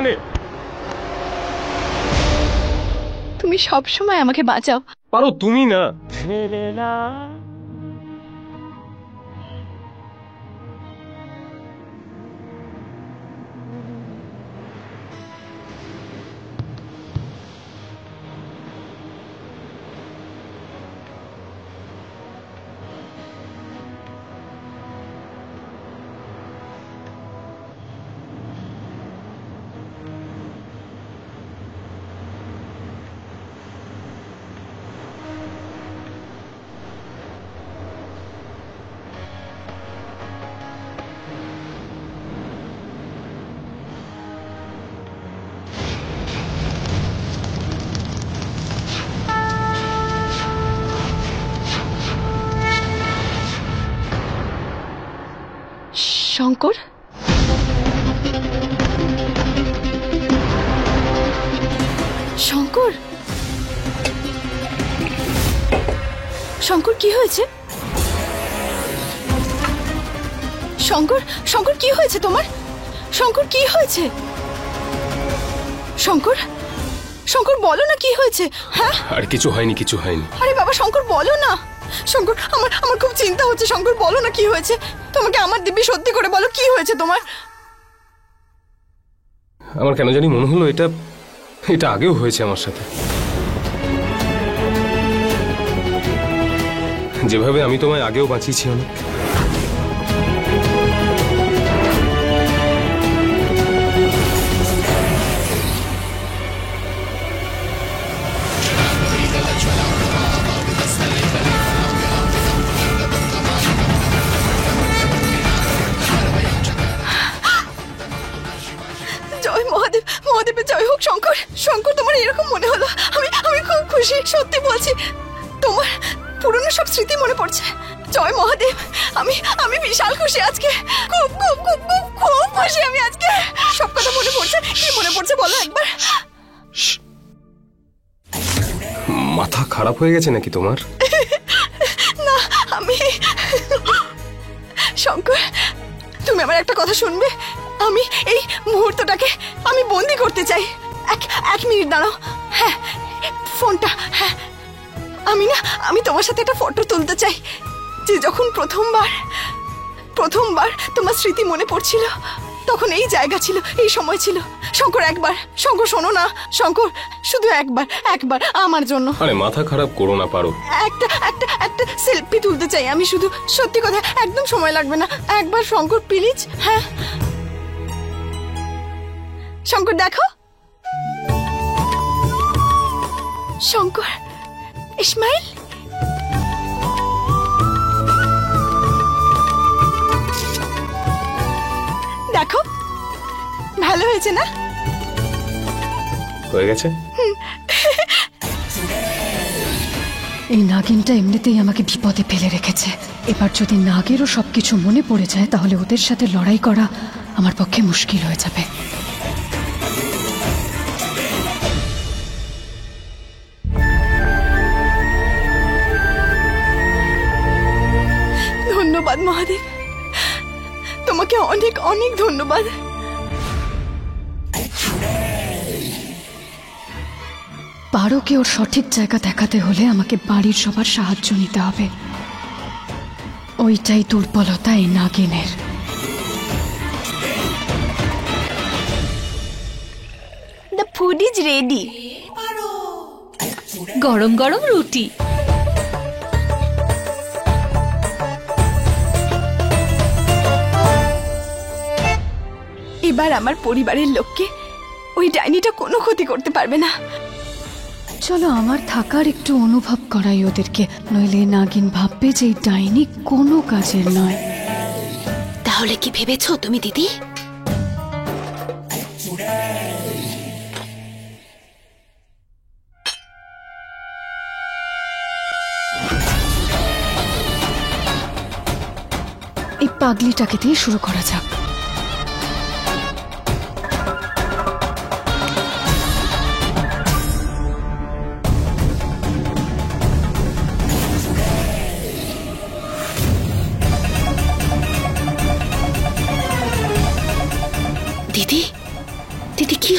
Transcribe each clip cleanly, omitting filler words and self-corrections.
এখানে? তুমি সব সময় আমাকে বাঁচাও। পারো তুমি না। শঙ্কর, শঙ্কর, শঙ্কর কি হয়েছে? শঙ্কর, শঙ্কর কি হয়েছে তোমার? শঙ্কর কি হয়েছে? শঙ্কর, শঙ্কর বলো না কি হয়েছে? হ্যাঁ, আর কিছু হয়নি, কিছু হয়নি। আরে বাবা শঙ্কর বলো না। শঙ্কর, আমার আমার খুব চিন্তা হচ্ছে। শঙ্কর বলো না কি হয়েছে? তোমাকে আমার দিব্যি সত্যি করে বলো কি হয়েছে তোমার। আমার কেন জানি মনে হলো এটা এটা আগেও হয়েছে আমার সাথে। যেভাবে আমি তোমায় আগেও বাঁচিয়েছি অনেক। জয় মহাদেব, মহাদেবের জয় হোক। শঙ্কর, শঙ্কর তোমার এরকম মনে হলো, আমি আমি খুব খুশি, সত্যি বলছি। তোমার পুরনো সব স্মৃতি মনে পড়ছে। জয় মহাদেব, আমি আমি বিশাল খুশি আজকে। খুব খুব খুব খুব খুব খুশি আমি আজকে। সব কথা মনে পড়ছে। কি মনে পড়ছে বলো একবার। মাথা খারাপ হয়ে গেছে নাকি তোমার? না, আমি শঙ্কর, তুমি আমার একটা কথা শুনবে? আমি এই মুহূর্তটাকে আমি বন্দি করতে চাই। এক মিনিট দাঁড়াও। হ্যাঁ, ফোনটা। হ্যাঁ, আমি তোমার সাথে একটা ফটো তুলতে চাই। যে যখন প্রথমবার তোমার স্মৃতি মনে পড়ছিল, তখন এই জায়গা ছিল, এই সময় ছিল। শঙ্কর একবার, শঙ্কর শোনো না, শঙ্কর শুধু একবার আমার জন্য। আরে মাথা খারাপ করো না, পারো। একটা সেলফি তুলতে চাই আমি, শুধু। সত্যি কথা, একদম সময় লাগবে না। একবার শঙ্কর প্লিজ। হ্যাঁ শঙ্কর, দেখো। শঙ্কর, ইসমাইল। দেখো, ভালো হয়েছে না? হয়ে গেছে। এই নাগিনটা এমনিতেই আমাকে বিপদে ফেলে রেখেছে। এবার যদি নাগেরও সবকিছু মনে পড়ে যায়, তাহলে ওদের সাথে লড়াই করা আমার পক্ষে মুশকিল হয়ে যাবে। ধন্যবাদ মহাদেব, তোমাকে অনেক অনেক ধন্যবাদ। পারোকে ওর সঠিক জায়গা দেখাতে হলে আমাকে বাড়ির সবার সাহায্য নিতে হবে। ওইটাই দুর্বলতা এই নাগিনের। The food is ready. গরম গরম রুটি। এবার আমার পরিবারের লোককে ওই ডাইনিটা কোনো ক্ষতি করতে পারবে না। চলো আমার থাকার একটু অনুভব করাই ওদেরকে, নইলে নাগিন ভাববে যে এই ডাইনি কোনো কাজের নয়। তাহলে কি ভেবেছো তুমি দিদি? এই পাগলিটাকে দিয়ে শুরু করা যাক। দিদি, দিদি কি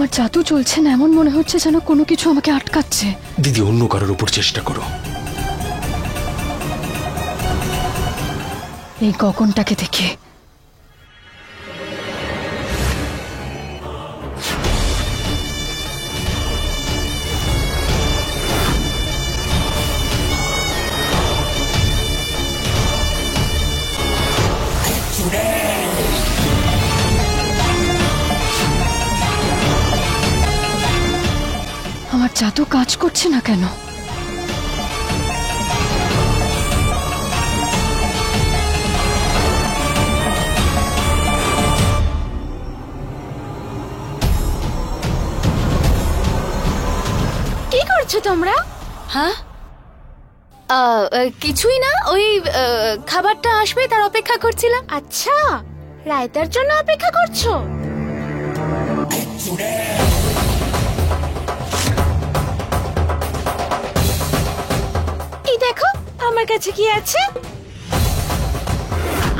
আমার জাদু চলছে না, এমন মনে হচ্ছে যেন কোনো কিছু আমাকে আটকাচ্ছে। দিদি, অন্য কারোর উপর চেষ্টা করো। এই গগনটাকে দেখে আমার জাদু কাজ করছে না কেন? কি করছো তোমরা? হ্যাঁ, কিছুই না, ওই খাবারটা আসবে তার অপেক্ষা করছিলাম। আচ্ছা, রায়তার জন্য অপেক্ষা করছো? এই দেখো আমার কাছে কি আছে।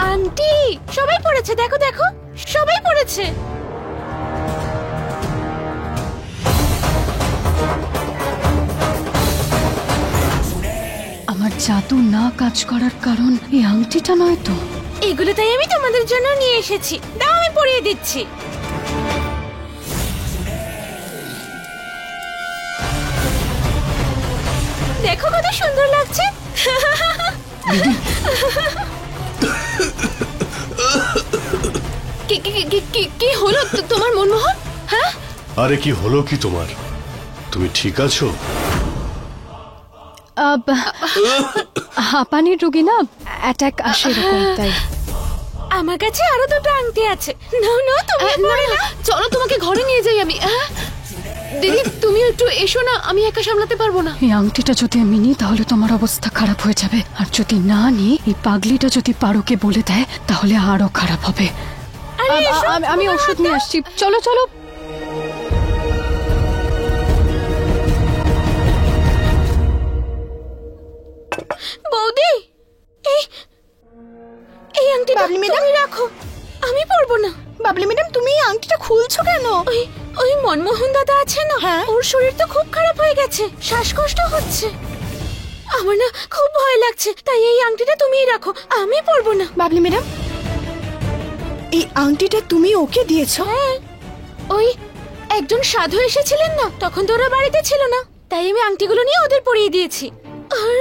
আন্টি, সবাই পড়েছে, দেখো দেখো সবাই পড়েছে। আমার জাদু না কাজ করার কারণ এই আংটিটা নয় তো? এগুলো তাই আমি তোমাদের জন্য নিয়ে এসেছি, দাও আমি পরিয়ে দিচ্ছি। দেখো কত সুন্দর লাগছে। কি হলো তোমার মনমোহন? হ্যাঁ, আরে কি হলো কি তোমার? তুমি ঠিক আছো? হাঁপানির রোগী না, অ্যাটাক আসে এরকম, তাই। আমার কাছে আরো দুটো আংটি আছে। না না, তুমি পরে না, চলো তোমাকে ঘরে নিয়ে যাই আমি। দিদি তুমি একটু এসো না, আমি একা সামলাতে পারবো না। এই আংটিটা যদি আমি নিই তাহলে তোমার অবস্থা খারাপ হয়ে যাবে, আর যদি না নিই, এই পাগলিটা যদি পারোকে বলে দেয় তাহলে আরো খারাপ হবে। আমি ওষুধ নিয়ে আসছি, চলো চলো। বৌদি, এই আংটি বাবলি ম্যাডাম রাখো, আমি পরবো না। বাবলি ম্যাডাম, তুমি এই আংটিটা খুলছো কেন? ওই মনমোহন দাদা আছে না, হ্যাঁ, ওর শরীর তো খুব খারাপ হয়ে গেছে, শ্বাসকষ্ট হচ্ছে। আমার না খুব ভয় লাগছে, তাই এই আংটিটা তুমিই রাখো, আমি পরবো না। বাবলি ম্যাডাম, এই আংটিটা তুমি ওকে দিয়েছো? হ্যাঁ, ওই একজন সাধু এসেছিলেন না, তখন তো ওরা বাড়িতে ছিল না, তাই আমি আংটিগুলো নিয়ে ওদের পরিয়ে দিয়েছি। আর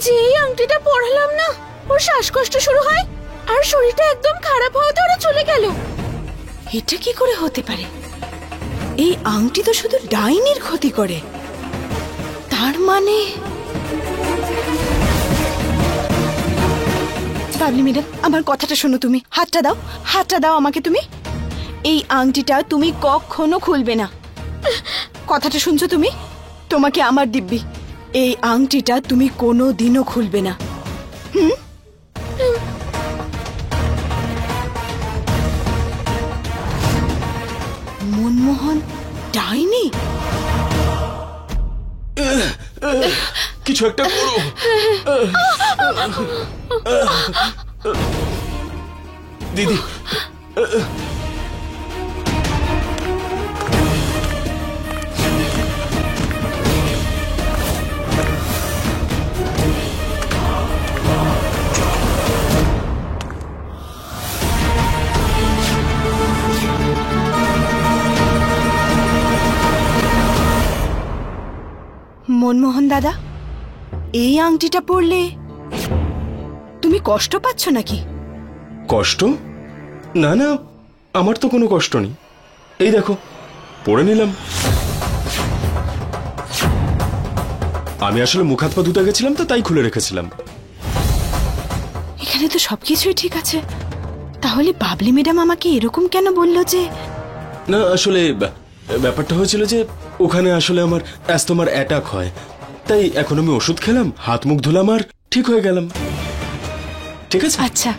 যেই আংটিটা পরালাম না, ওর শ্বাসকষ্ট শুরু হয় আর শরীরটা একদম খারাপ হওয়াতে ওরা চলে গেল। এটা কি করে হতে পারে? এই আংটি তো শুধু ডাইনির ক্ষতি করে। তার মানে বাবলি ম্যাডাম, আমার কথাটা শোনো, তুমি হাতটা দাও, হাতটা দাও আমাকে। তুমি এই আংটিটা তুমি কখনো খুলবে না, কথাটা শুনছো তুমি? তোমাকে আমার দিব্যি, এই আংটিটা তুমি কোনো দিনও খুলবে না। মনমোহন ডাইনি? কিছু একটা করো। দিদি, মনমোহন দাদা, এই আংটিটা পরলে তুমি কষ্ট পাচ্ছ নাকি? কষ্ট? না না, আমার তো কোনো কষ্ট নেই। এই দেখো, পরে নিলাম। আমি আসলে মুখ হাত পা ধুতে গেছিলাম তো, তাই খুলে রেখেছিলাম। এখানে তো সবকিছুই ঠিক আছে, তাহলে বাবলি ম্যাডাম আমাকে এরকম কেন বললো যে? না, আসলে ব্যাপারটা হয়েছিল যে ওখানে আসলে আমার অ্যাস্তমার অ্যাটাক হয়, তাই এখন আমি ওষুধ খেলাম, হাত মুখ ধুলাম আর ঠিক হয়ে গেলাম। ঠিক আছে? আচ্ছা,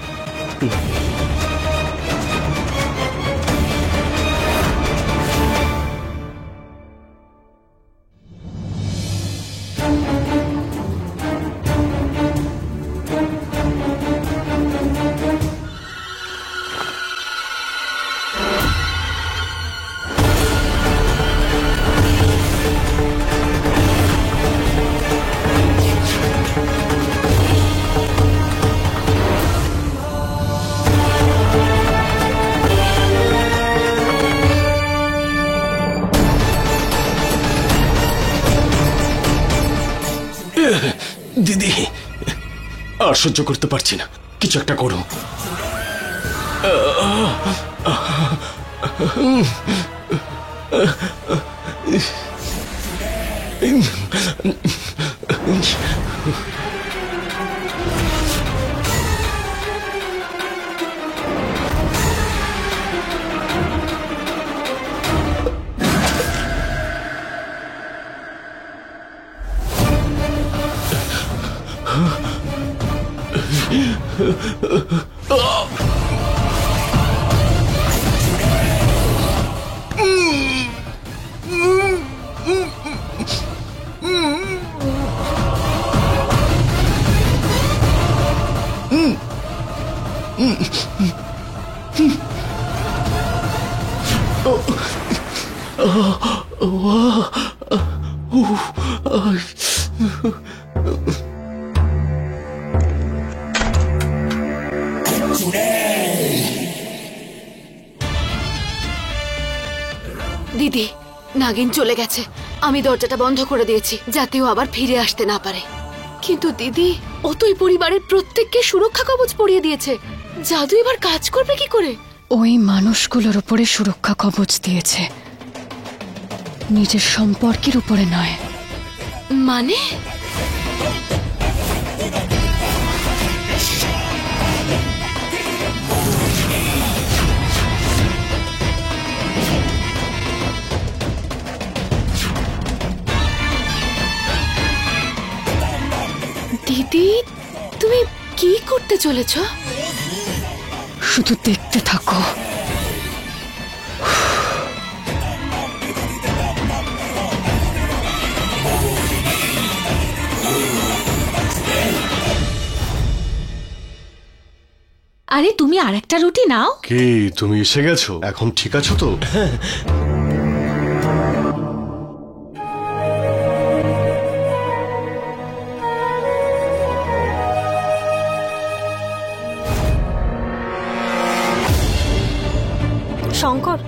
দিদি, আর সহ্য করতে পারছি না, কিছু একটা করো। দিদি, নাগিন চলে গেছে। আমি দরজাটা বন্ধ করে দিয়েছি যাতে ও আবার ফিরে আসতে না পারে। কিন্তু দিদি, ও তো এই পরিবারের প্রত্যেককে সুরক্ষা কবচ পরিয়ে দিয়েছে। জাদু এবার কাজ করবে কি করে? ওই মানুষগুলোর উপরে সুরক্ষা কবচ দিয়েছে, নিজের সম্পর্কের উপরে নয়। মানে? দিদি, তুমি কি করতে চলেছ? শুধু দেখতে থাকো। আরে তুমি আরেকটা রুটি নাও। কি তুমি এসে গেছো? এখন ঠিক আছো তো? শঙ্কর,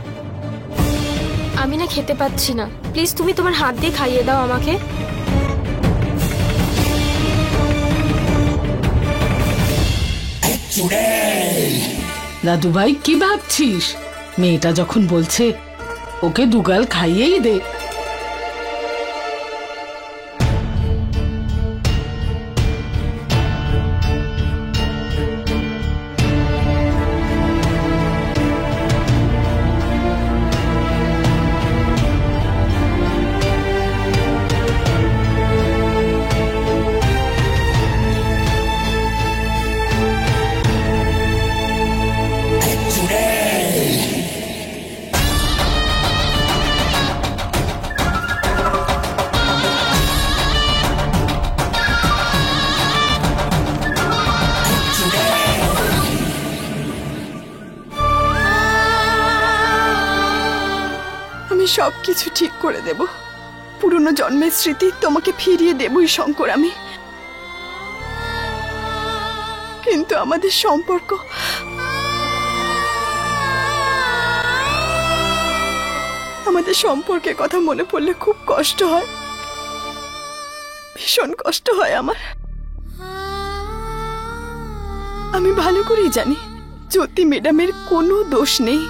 আমি না খেতে পাচ্ছি না, প্লিজ তুমি তোমার হাত দিয়ে খাইয়ে দাও আমাকে। দাদু ভাই, কি ভাবছিস? মেয়েটা যখন বলছে ওকে দুগাল খাইয়েই দে। আমি সবকিছু ঠিক করে দেব, পুরনো জন্মের স্মৃতি তোমাকে ফিরিয়ে দেবই শঙ্কর আমি। কিন্তু আমাদের সম্পর্ক, আমাদের সম্পর্কের কথা মনে পড়লে খুব কষ্ট হয়, ভীষণ কষ্ট হয় আমার। আমি ভালো করেই জানি জ্যোতি ম্যাডামের কোনো দোষ নেই,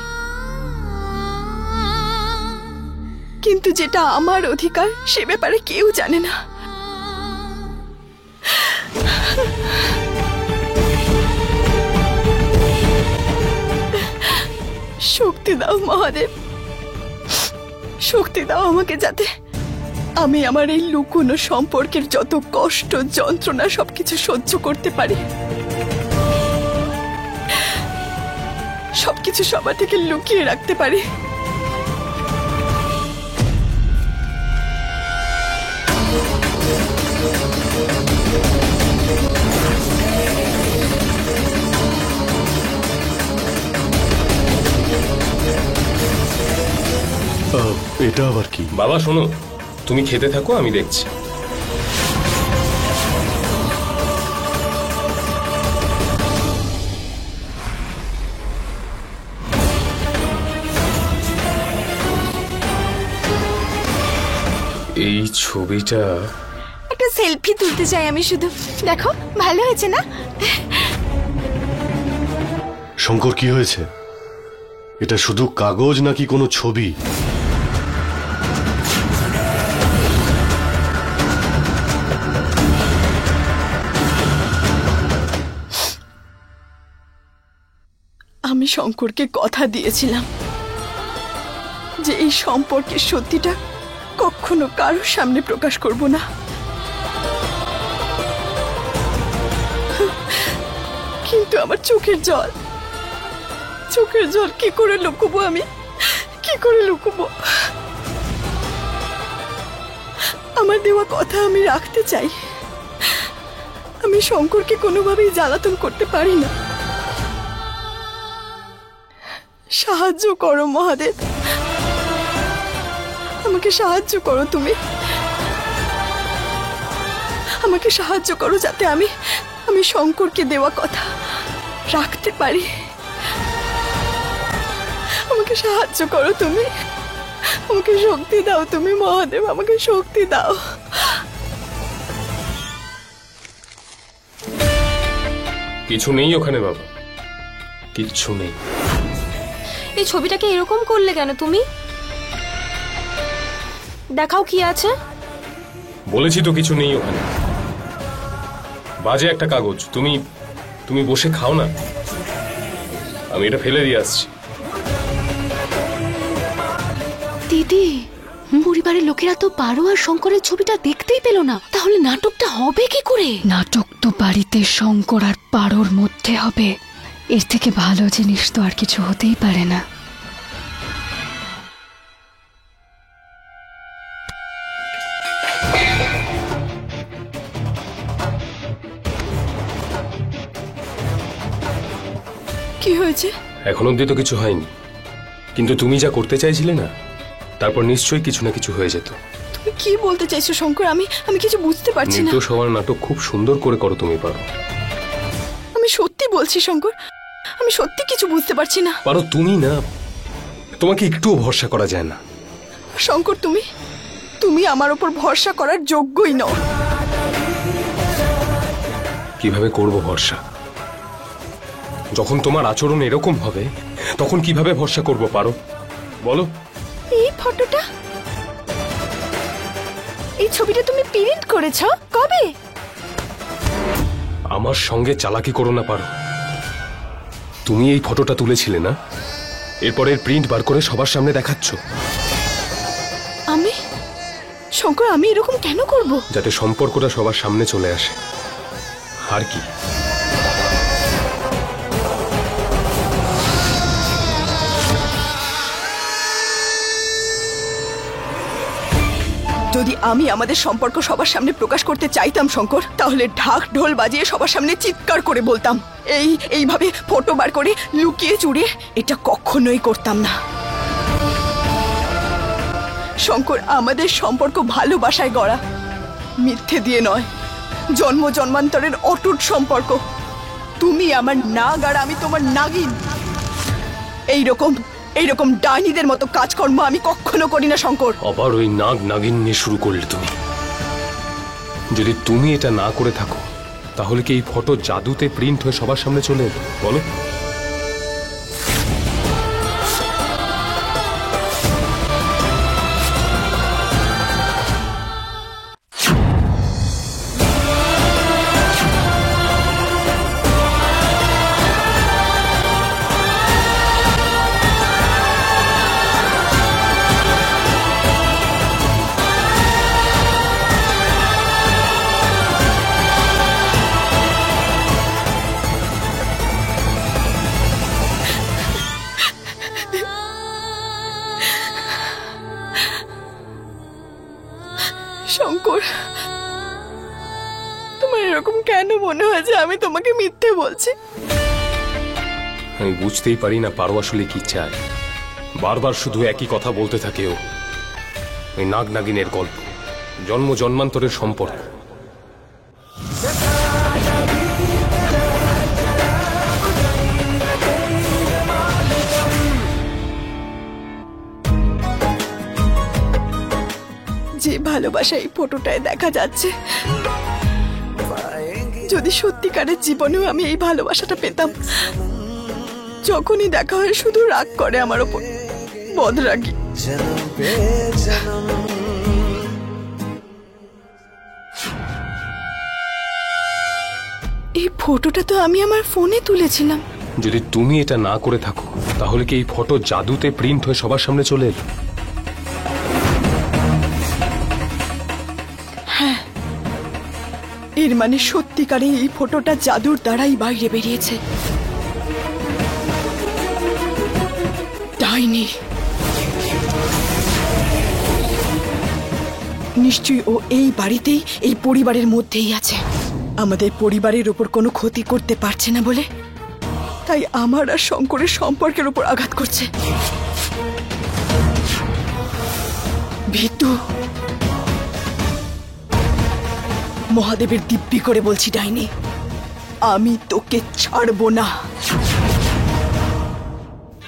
কিন্তু যেটা আমার অধিকার সে ব্যাপারে কেউ জানে না। শক্তি দাও মহাদেব, শক্তি দাও আমাকে, যাতে আমি আমার এই লুকোনো সম্পর্কের যত কষ্ট যন্ত্রণা সবকিছু সহ্য করতে পারি, সবকিছু সবার থেকে লুকিয়ে রাখতে পারি। এটা আবার কি? বাবা শোনো, তুমি খেতে থাকো, আমি দেখছি। এই ছবিটা একটা সেলফি তুলতে চাই আমি শুধু। দেখো ভালো হয়েছে না? শঙ্কর, কি হয়েছে? এটা শুধু কাগজ নাকি কোনো ছবি? আমি শঙ্করকে কথা দিয়েছিলাম যে এই সম্পর্কের সত্যিটা কখনো কারোর সামনে প্রকাশ করব না। কিন্তু আমার চোখের জল কি করে লুকোবো আমি? কি করে লুকোবো? আমার দেওয়া কথা আমি রাখতে চাই। আমি শঙ্করকে কোনোভাবেই জ্বালাতন করতে পারি না। সাহায্য করো মহাদেব, আমাকে সাহায্য করো তুমি। আমাকে সাহায্য করো যাতে আমি শঙ্করকে দেওয়া কথা রাখতে পারি। আমাকে সাহায্য করো তুমি, আমাকে শক্তি দাও তুমি মহাদেব, আমাকে শক্তি দাও। কিছু নেই ওখানে বাবা, কিচ্ছু নেই। এই ছবিটাকে এরকম করলে কেন তুমি? দেখাও কি আছে। বলেছি তো কিছু নেই ওখানে। বাজে একটা কাগজ। তুমি বসে খাও না, আমি এটা ফেলে দিয়ে আসছি। দিদি, পরিবারের লোকেরা তো পারো আর শঙ্করের ছবিটা দেখতেই পেল না, তাহলে নাটকটা হবে কি করে? নাটক তো বাড়িতে শঙ্কর আর পারোর মধ্যে হবে। এর থেকে ভালো জিনিস তো আর কিছু হতেই পারে না। কি হয়েছে? এখন অব্দি তো কিছু হয়নি, কিন্তু তুমি যা করতে চাইছিলে না, তারপর নিশ্চয়ই কিছু না কিছু হয়ে যেত। তুমি কি বলতে চাইছো শঙ্কর? আমি কিছু বুঝতে পারছি না। নির্দোষ হওয়ার নাটক খুব সুন্দর করে করো তুমি, পারো। আমি সত্যি বলছি শঙ্কর, আমি সত্যি কিছু বুঝতে পারছি না। পারো তুমি না, তোমাকে একটুও ভরসা করা যায় না। শঙ্কর, তুমি আমার উপর ভরসা করার যোগ্যই নও। কিভাবে করব ভরসা? যখন তোমার আচরণ এরকম হবে তখন কিভাবে ভরসা করব পারো, বলো? এই ফটোটা, এই ছবিটা তুমি প্রিন্ট করেছো কবে? আমার সঙ্গে চালাকি করো না পারো। তুমি এই ফটোটা তুলেছিলে না, এরপর এর প্রিন্ট বার করে সবার সামনে দেখাচ্ছ। শঙ্কর, আমি এরকম কেন করব? যাতে সম্পর্কটা সবার সামনে চলে আসে, আর কি। যদি আমি আমাদের সম্পর্ক সবার সামনে প্রকাশ করতে চাইতাম শঙ্কর, তাহলে ঢাক ঢোল বাজিয়ে সবার সামনে চিৎকার করে বলতাম। এইভাবে ফটো বার করে লুকিয়ে চুরিয়ে এটা কখনোই করতাম না। শঙ্কর, আমাদের সম্পর্ক ভালোবাসায় গড়া, মিথ্যে দিয়ে নয়। জন্ম জন্মান্তরের অটুট সম্পর্ক। তুমি আমার নাগ আর আমি তোমার নাগিন। এইরকম ডাইনিদের মতো কাজকর্ম আমি কখনো করি না শঙ্কর। আবার ওই নাগ নাগিন নিয়ে শুরু করলে তুমি। যদি তুমি এটা না করে থাকো তাহলে কি এই ফটো জাদুতে প্রিন্ট হয়ে সবার সামনে চলে এলো, বলো? শঙ্কর, তোমার এরকম কেন মনে হয় যে আমি তোমাকে মিথ্যে বলছি? আমি বুঝতেই পারি না পারো আসলে কি চায়। বারবার শুধু একই কথা বলতে থাকে ও। ওই নাগ নাগিনের গল্প, জন্ম জন্মান্তরের সম্পর্ক। যে যে ভালোবাসা এই ফটোটায় দেখা যাচ্ছে, যদি সত্যিকারের জীবনেও আমি এই ভালোবাসাটা পেতাম। যখনই দেখা হয় শুধু রাগ করে আমার ওপর, বদরাগী। এই ফটোটা তো আমি আমার ফোনে তুলেছিলাম। যদি তুমি এটা না করে থাকো তাহলে কি এই ফটো জাদুতে প্রিন্ট হয়ে সবার সামনে চলে এলো? এর মানে সত্যিকারে এই ফটোটা জাদুর দ্বারাই বাইরে বেরিয়েছে। ডাইনি নিশ্চয়ই ও এই বাড়িতেই, এই পরিবারের মধ্যেই আছে। আমাদের পরিবারের ওপর কোনো ক্ষতি করতে পারছে না বলে তাই আমার আর শঙ্করের সম্পর্কের উপর আঘাত করছে। ভীতু, মহাদেবের দিব্যি করে বলছি ডাইনি, আমি তোকে ছাড়বো না।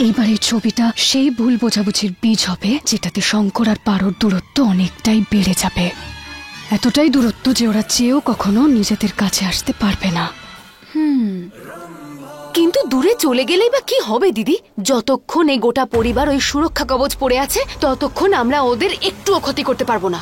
এইবার এই ছবিটা সেই ভুল বোঝাবুঝির বীজ হবে যেটাতে শঙ্কর আর পারোর দূরত্ব অনেকটাই বেড়ে যাবে, এতটাই দূরত্ব যে ওরা চেয়েও কখনো নিজেদের কাছে আসতে পারবে না। কিন্তু দূরে চলে গেলেই বা কি হবে দিদি? যতক্ষণ এই গোটা পরিবার ওই সুরক্ষা কবচ পড়ে আছে ততক্ষণ আমরা ওদের একটুও ক্ষতি করতে পারবো না।